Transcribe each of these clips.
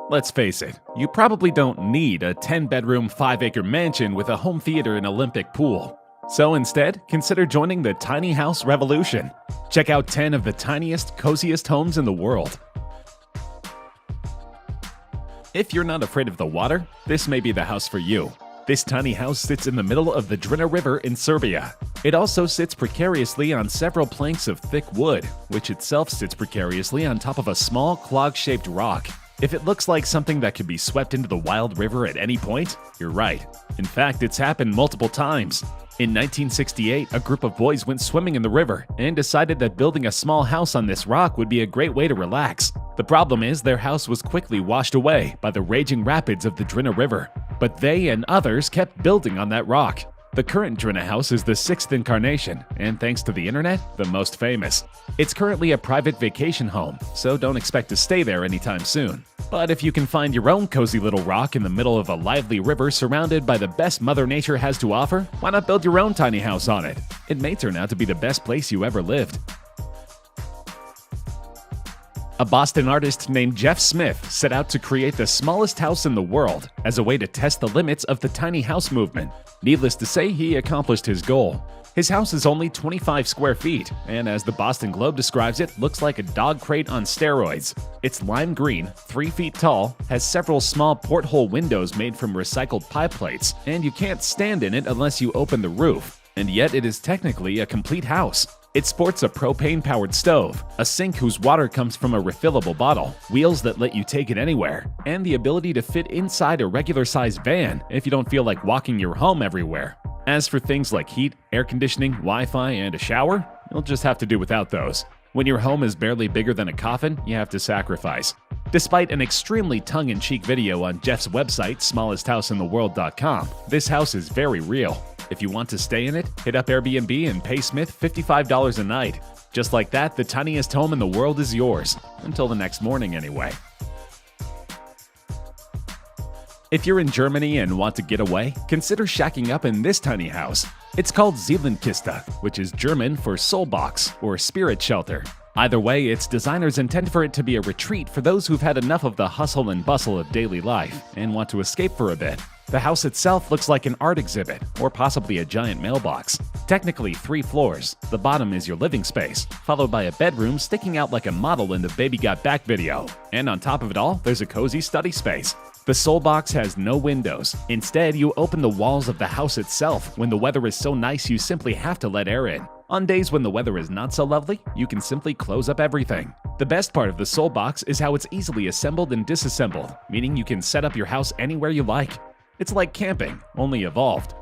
Let's face it, you probably don't need a 10-bedroom, 5-acre mansion with a home theater and Olympic pool. So instead, consider joining the tiny house revolution. Check out 10 of the tiniest, coziest homes in the world. If you're not afraid of the water, this may be the house for you. This tiny house sits in the middle of the Drina River in Serbia. It also sits precariously on several planks of thick wood, which itself sits precariously on top of a small, clog-shaped rock. If it looks like something that could be swept into the wild river at any point, you're right. In fact, it's happened multiple times. In 1968, a group of boys went swimming in the river and decided that building a small house on this rock would be a great way to relax. The problem is their house was quickly washed away by the raging rapids of the Drina River, but they and others kept building on that rock. The current Drina house is the 6th incarnation, and thanks to the internet, the most famous. It's currently a private vacation home, so don't expect to stay there anytime soon. But if you can find your own cozy little rock in the middle of a lively river surrounded by the best Mother Nature has to offer, why not build your own tiny house on it? It may turn out to be the best place you ever lived. A Boston artist named Jeff Smith set out to create the smallest house in the world as a way to test the limits of the tiny house movement. Needless to say, he accomplished his goal. His house is only 25 square feet, and as the Boston Globe describes it, looks like a dog crate on steroids. It's lime green, 3 feet tall, has several small porthole windows made from recycled pie plates, and you can't stand in it unless you open the roof. And yet it is technically a complete house. It sports a propane-powered stove, a sink whose water comes from a refillable bottle, wheels that let you take it anywhere, and the ability to fit inside a regular-sized van if you don't feel like walking your home everywhere. As for things like heat, air conditioning, Wi-Fi, and a shower, you'll just have to do without those. When your home is barely bigger than a coffin, you have to sacrifice. Despite an extremely tongue-in-cheek video on Jeff's website, smallesthouseintheworld.com, this house is very real. If you want to stay in it, hit up Airbnb and pay Smith $55 a night. Just like that, the tiniest home in the world is yours. Until the next morning, anyway. If you're in Germany and want to get away, consider shacking up in this tiny house. It's called Seelenkiste, which is German for soul box or spirit shelter. Either way, its designers intend for it to be a retreat for those who've had enough of the hustle and bustle of daily life and want to escape for a bit. The house itself looks like an art exhibit, or possibly a giant mailbox. Technically 3 floors. The bottom is your living space, followed by a bedroom sticking out like a model in the Baby Got Back video. And on top of it all, there's a cozy study space. The soul box has no windows. Instead, you open the walls of the house itself. When the weather is so nice, you simply have to let air in. On days when the weather is not so lovely, you can simply close up everything. The best part of the soul box is how it's easily assembled and disassembled, meaning you can set up your house anywhere you like. It's like camping, only evolved.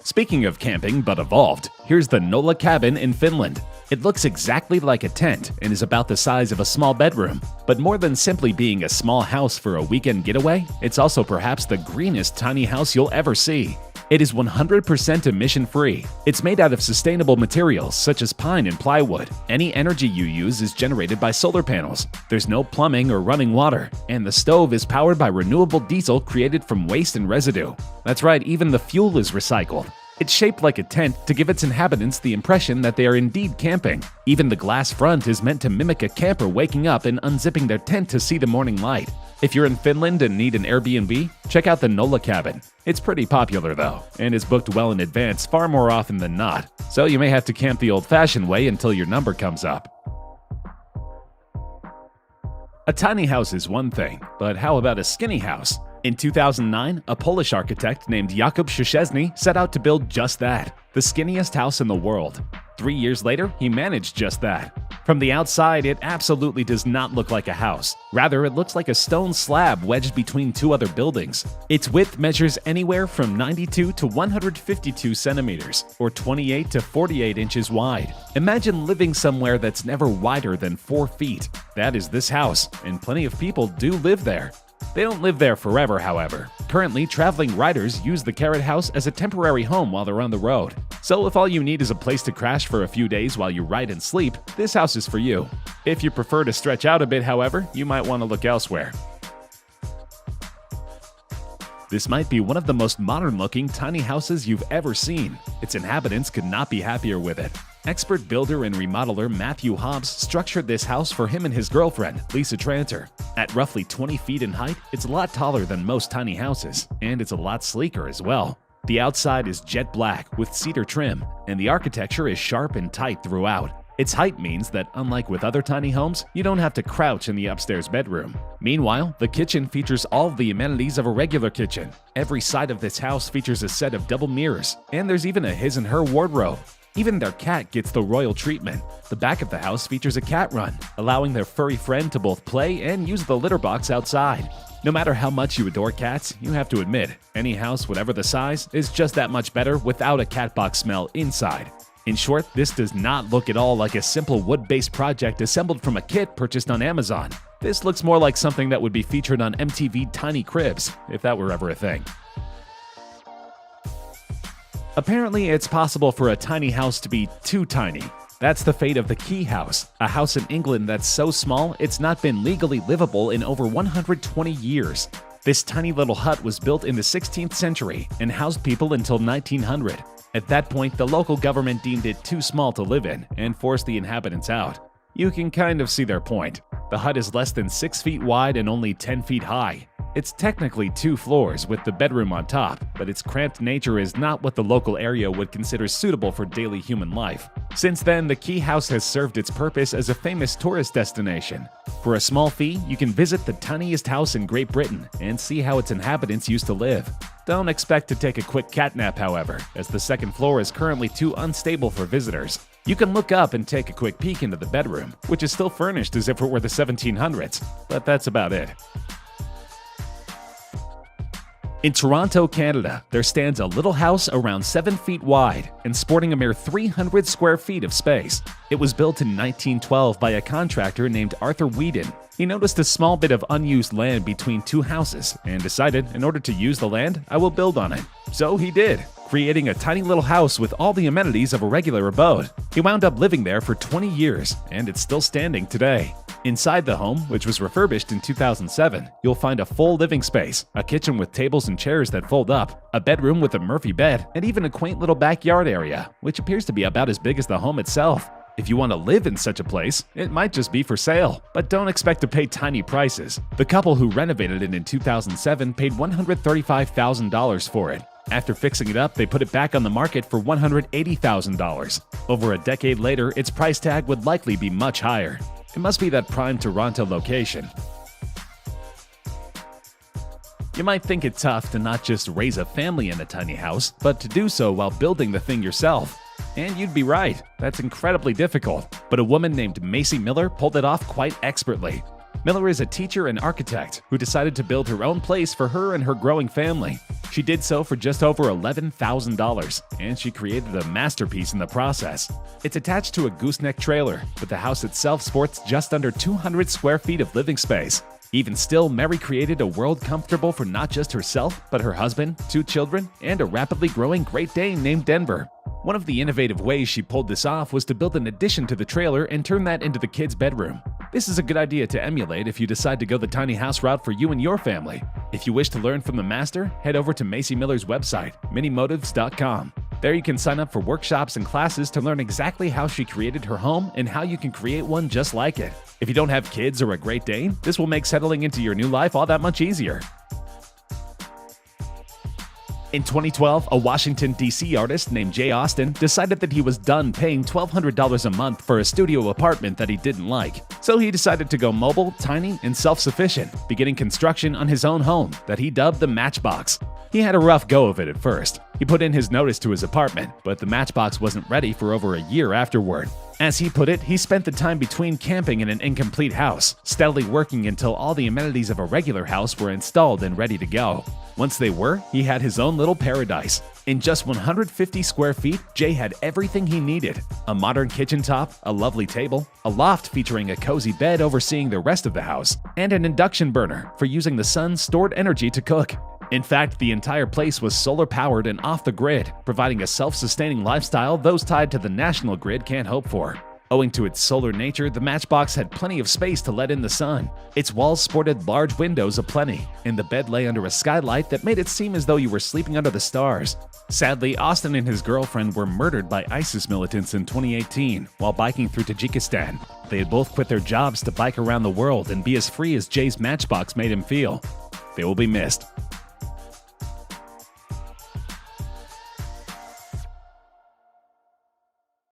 Speaking of camping but evolved, here's the Nolla Cabin in Finland. It looks exactly like a tent and is about the size of a small bedroom. But more than simply being a small house for a weekend getaway, it's also perhaps the greenest tiny house you'll ever see. It is 100% emission-free. It's made out of sustainable materials such as pine and plywood. Any energy you use is generated by solar panels. There's no plumbing or running water, and the stove is powered by renewable diesel created from waste and residue. That's right, even the fuel is recycled. It's shaped like a tent to give its inhabitants the impression that they are indeed camping. Even the glass front is meant to mimic a camper waking up and unzipping their tent to see the morning light. If you're in Finland and need an Airbnb, check out the Nolla Cabin. It's pretty popular though, and is booked well in advance far more often than not, so you may have to camp the old-fashioned way until your number comes up. A tiny house is one thing, but how about a skinny house? In 2009, a Polish architect named Jakub Szczesny set out to build just that, the skinniest house in the world. 3 years later, he managed just that. From the outside, it absolutely does not look like a house. Rather, it looks like a stone slab wedged between 2 other buildings. Its width measures anywhere from 92 to 152 centimeters, or 28 to 48 inches wide. Imagine living somewhere that's never wider than 4 feet. That is this house, and plenty of people do live there. They don't live there forever, however. Currently, traveling riders use the Carrot House as a temporary home while they're on the road. So if all you need is a place to crash for a few days while you ride and sleep, this house is for you. If you prefer to stretch out a bit, however, you might want to look elsewhere. This might be one of the most modern-looking tiny houses you've ever seen. Its inhabitants could not be happier with it. Expert builder and remodeler Matthew Hobbs structured this house for him and his girlfriend, Lisa Tranter. At roughly 20 feet in height, it's a lot taller than most tiny houses, and it's a lot sleeker as well. The outside is jet black with cedar trim, and the architecture is sharp and tight throughout. Its height means that, unlike with other tiny homes, you don't have to crouch in the upstairs bedroom. Meanwhile, the kitchen features all of the amenities of a regular kitchen. Every side of this house features a set of double mirrors, and there's even a his and her wardrobe. Even their cat gets the royal treatment. The back of the house features a cat run, allowing their furry friend to both play and use the litter box outside. No matter how much you adore cats, you have to admit, any house, whatever the size, is just that much better without a cat box smell inside. In short, this does not look at all like a simple wood-based project assembled from a kit purchased on Amazon. This looks more like something that would be featured on MTV Tiny Cribs, if that were ever a thing. Apparently, it's possible for a tiny house to be too tiny. That's the fate of the Key House, a house in England that's so small it's not been legally livable in over 120 years. This tiny little hut was built in the 16th century and housed people until 1900. At that point, the local government deemed it too small to live in and forced the inhabitants out. You can kind of see their point. The hut is less than 6 feet wide and only 10 feet high. It's technically 2 floors with the bedroom on top, but its cramped nature is not what the local area would consider suitable for daily human life. Since then, the Key House has served its purpose as a famous tourist destination. For a small fee, you can visit the tiniest house in Great Britain and see how its inhabitants used to live. Don't expect to take a quick cat nap, however, as the second floor is currently too unstable for visitors. You can look up and take a quick peek into the bedroom, which is still furnished as if it were the 1700s, but that's about it. In Toronto, Canada, there stands a little house around 7 feet wide and sporting a mere 300 square feet of space. It was built in 1912 by a contractor named Arthur Whedon. He noticed a small bit of unused land between 2 houses and decided, in order to use the land, I will build on it. So he did, creating a tiny little house with all the amenities of a regular abode. He wound up living there for 20 years, and it's still standing today. Inside the home, which was refurbished in 2007, you'll find a full living space, a kitchen with tables and chairs that fold up, a bedroom with a Murphy bed, and even a quaint little backyard area, which appears to be about as big as the home itself. If you want to live in such a place, it might just be for sale, but don't expect to pay tiny prices. The couple who renovated it in 2007 paid $135,000 for it. After fixing it up, they put it back on the market for $180,000. Over a decade later, its price tag would likely be much higher. It must be that prime Toronto location. You might think it tough to not just raise a family in a tiny house, but to do so while building the thing yourself. And you'd be right, that's incredibly difficult. But a woman named Macy Miller pulled it off quite expertly. Miller is a teacher and architect who decided to build her own place for her and her growing family. She did so for just over $11,000, and she created a masterpiece in the process. It's attached to a gooseneck trailer, but the house itself sports just under 200 square feet of living space. Even still, Mary created a world comfortable for not just herself, but her husband, 2 children, and a rapidly growing Great Dane named Denver. One of the innovative ways she pulled this off was to build an addition to the trailer and turn that into the kids' bedroom. This is a good idea to emulate if you decide to go the tiny house route for you and your family. If you wish to learn from the master, head over to Macy Miller's website, minimotives.com. There you can sign up for workshops and classes to learn exactly how she created her home and how you can create one just like it. If you don't have kids or a Great Dane, this will make settling into your new life all that much easier. In 2012, a Washington, D.C. artist named Jay Austen decided that he was done paying $1,200 a month for a studio apartment that he didn't like. So he decided to go mobile, tiny, and self-sufficient, beginning construction on his own home that he dubbed the Matchbox. He had a rough go of it at first. He put in his notice to his apartment, but the Matchbox wasn't ready for over a year afterward. As he put it, he spent the time between camping in an incomplete house, steadily working until all the amenities of a regular house were installed and ready to go. Once they were, he had his own little paradise. In just 150 square feet, Jay had everything he needed. A modern kitchen top, a lovely table, a loft featuring a cozy bed overseeing the rest of the house, and an induction burner for using the sun's stored energy to cook. In fact, the entire place was solar-powered and off the grid, providing a self-sustaining lifestyle those tied to the national grid can't hope for. Owing to its solar nature, the Matchbox had plenty of space to let in the sun. Its walls sported large windows aplenty, and the bed lay under a skylight that made it seem as though you were sleeping under the stars. Sadly, Austin and his girlfriend were murdered by ISIS militants in 2018 while biking through Tajikistan. They had both quit their jobs to bike around the world and be as free as Jay's Matchbox made him feel. They will be missed.